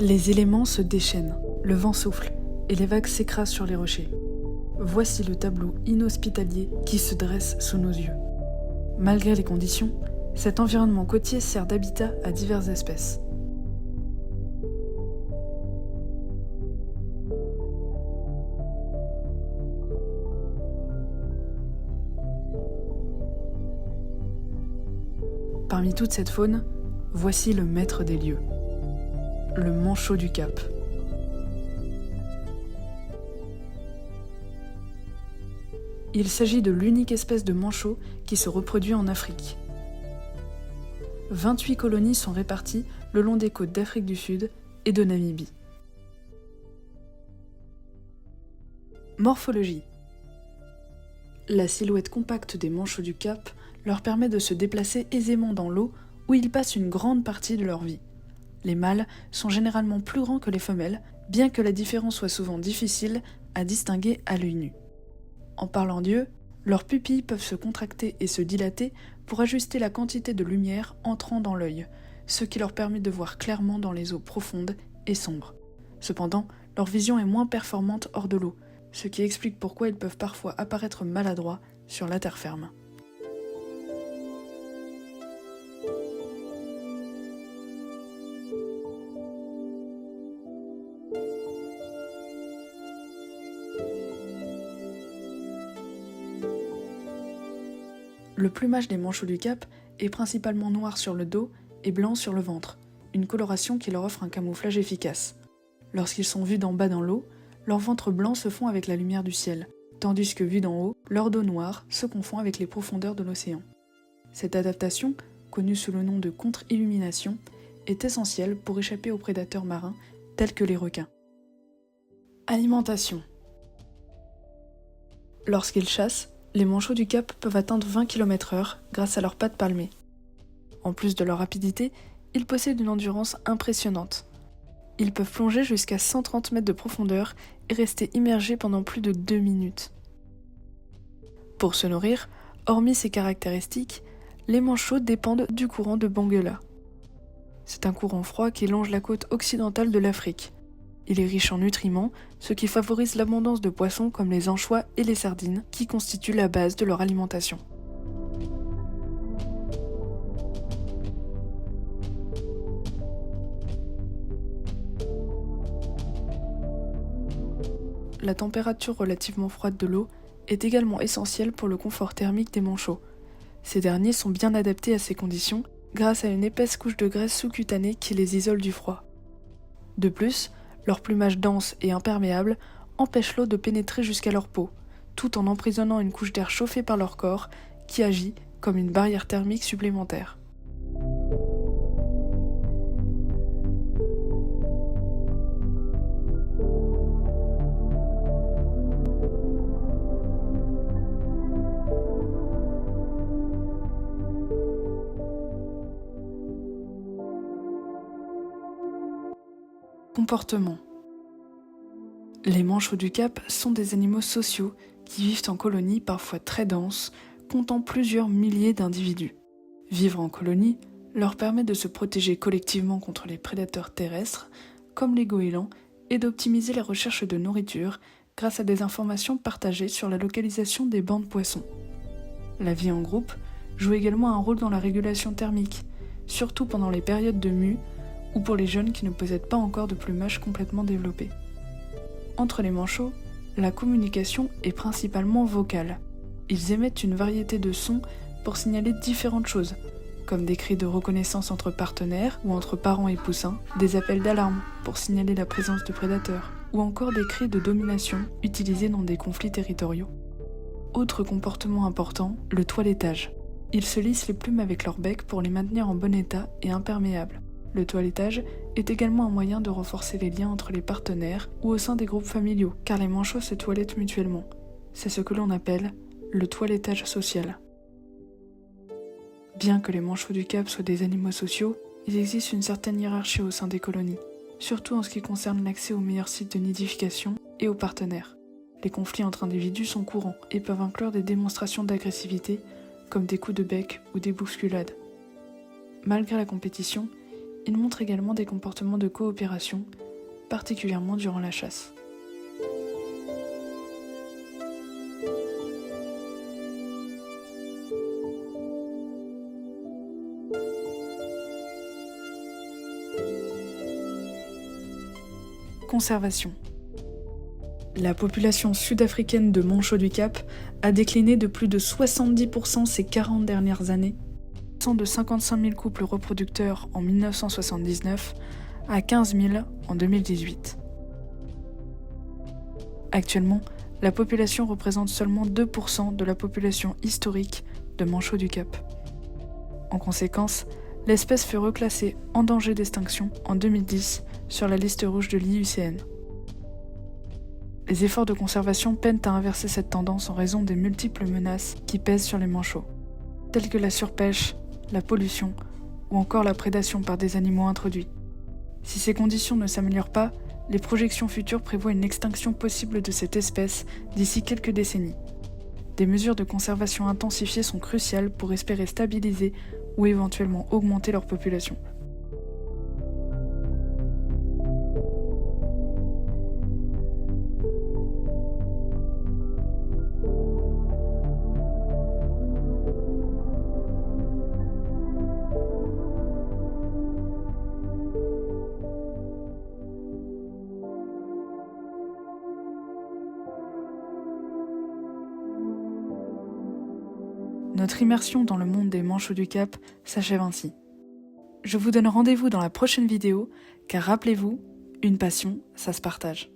Les éléments se déchaînent, le vent souffle et les vagues s'écrasent sur les rochers. Voici le tableau inhospitalier qui se dresse sous nos yeux. Malgré les conditions, cet environnement côtier sert d'habitat à diverses espèces. Parmi toute cette faune, voici le maître des lieux, le manchot du Cap. Il s'agit de l'unique espèce de manchot qui se reproduit en Afrique. 28 colonies sont réparties le long des côtes d'Afrique du Sud et de Namibie. Morphologie. La silhouette compacte des manchots du Cap leur permet de se déplacer aisément dans l'eau où ils passent une grande partie de leur vie. Les mâles sont généralement plus grands que les femelles, bien que la différence soit souvent difficile à distinguer à l'œil nu. En parlant d'yeux, leurs pupilles peuvent se contracter et se dilater pour ajuster la quantité de lumière entrant dans l'œil, ce qui leur permet de voir clairement dans les eaux profondes et sombres. Cependant, leur vision est moins performante hors de l'eau, ce qui explique pourquoi ils peuvent parfois apparaître maladroits sur la terre ferme. Le plumage des manchots du Cap est principalement noir sur le dos et blanc sur le ventre, une coloration qui leur offre un camouflage efficace. Lorsqu'ils sont vus d'en bas dans l'eau, leur ventre blanc se fond avec la lumière du ciel, tandis que vus d'en haut, leur dos noir se confond avec les profondeurs de l'océan. Cette adaptation, connue sous le nom de contre-illumination, est essentielle pour échapper aux prédateurs marins tels que les requins. Alimentation. Lorsqu'ils chassent, les manchots du Cap peuvent atteindre 20 km/h grâce à leurs pattes palmées. En plus de leur rapidité, ils possèdent une endurance impressionnante. Ils peuvent plonger jusqu'à 130 mètres de profondeur et rester immergés pendant plus de 2 minutes. Pour se nourrir, hormis ces caractéristiques, les manchots dépendent du courant de Benguela. C'est un courant froid qui longe la côte occidentale de l'Afrique. Il est riche en nutriments, ce qui favorise l'abondance de poissons comme les anchois et les sardines, qui constituent la base de leur alimentation. La température relativement froide de l'eau est également essentielle pour le confort thermique des manchots. Ces derniers sont bien adaptés à ces conditions grâce à une épaisse couche de graisse sous-cutanée qui les isole du froid. De plus, leur plumage dense et imperméable empêche l'eau de pénétrer jusqu'à leur peau, tout en emprisonnant une couche d'air chauffé par leur corps qui agit comme une barrière thermique supplémentaire. Comportement. Les manchots du Cap sont des animaux sociaux qui vivent en colonies parfois très denses, comptant plusieurs milliers d'individus. Vivre en colonie leur permet de se protéger collectivement contre les prédateurs terrestres, comme les goélands, et d'optimiser la recherche de nourriture grâce à des informations partagées sur la localisation des bancs de poissons. La vie en groupe joue également un rôle dans la régulation thermique, surtout pendant les périodes de mue ou pour les jeunes qui ne possèdent pas encore de plumage complètement développé. Entre les manchots, la communication est principalement vocale. Ils émettent une variété de sons pour signaler différentes choses, comme des cris de reconnaissance entre partenaires ou entre parents et poussins, des appels d'alarme pour signaler la présence de prédateurs, ou encore des cris de domination utilisés dans des conflits territoriaux. Autre comportement important, le toilettage. Ils se lissent les plumes avec leur bec pour les maintenir en bon état et imperméables. Le toilettage est également un moyen de renforcer les liens entre les partenaires ou au sein des groupes familiaux, car les manchots se toilettent mutuellement. C'est ce que l'on appelle le toilettage social. Bien que les manchots du Cap soient des animaux sociaux, il existe une certaine hiérarchie au sein des colonies, surtout en ce qui concerne l'accès aux meilleurs sites de nidification et aux partenaires. Les conflits entre individus sont courants et peuvent inclure des démonstrations d'agressivité, comme des coups de bec ou des bousculades. Malgré la compétition, ils montrent également des comportements de coopération, particulièrement durant la chasse. Conservation. La population sud-africaine de Manchot du Cap a décliné de plus de 70% ces 40 dernières années, passant de 55 000 couples reproducteurs en 1979 à 15 000 en 2018. Actuellement, la population représente seulement 2% de la population historique de Manchot du Cap. En conséquence, l'espèce fut reclassée en danger d'extinction en 2010 sur la liste rouge de l'IUCN. Les efforts de conservation peinent à inverser cette tendance en raison des multiples menaces qui pèsent sur les manchots, telles que la surpêche, la pollution ou encore la prédation par des animaux introduits. Si ces conditions ne s'améliorent pas, les projections futures prévoient une extinction possible de cette espèce d'ici quelques décennies. Des mesures de conservation intensifiées sont cruciales pour espérer stabiliser ou éventuellement augmenter leur population. Notre immersion dans le monde des Manchots du Cap s'achève ainsi. Je vous donne rendez-vous dans la prochaine vidéo, car rappelez-vous, une passion, ça se partage.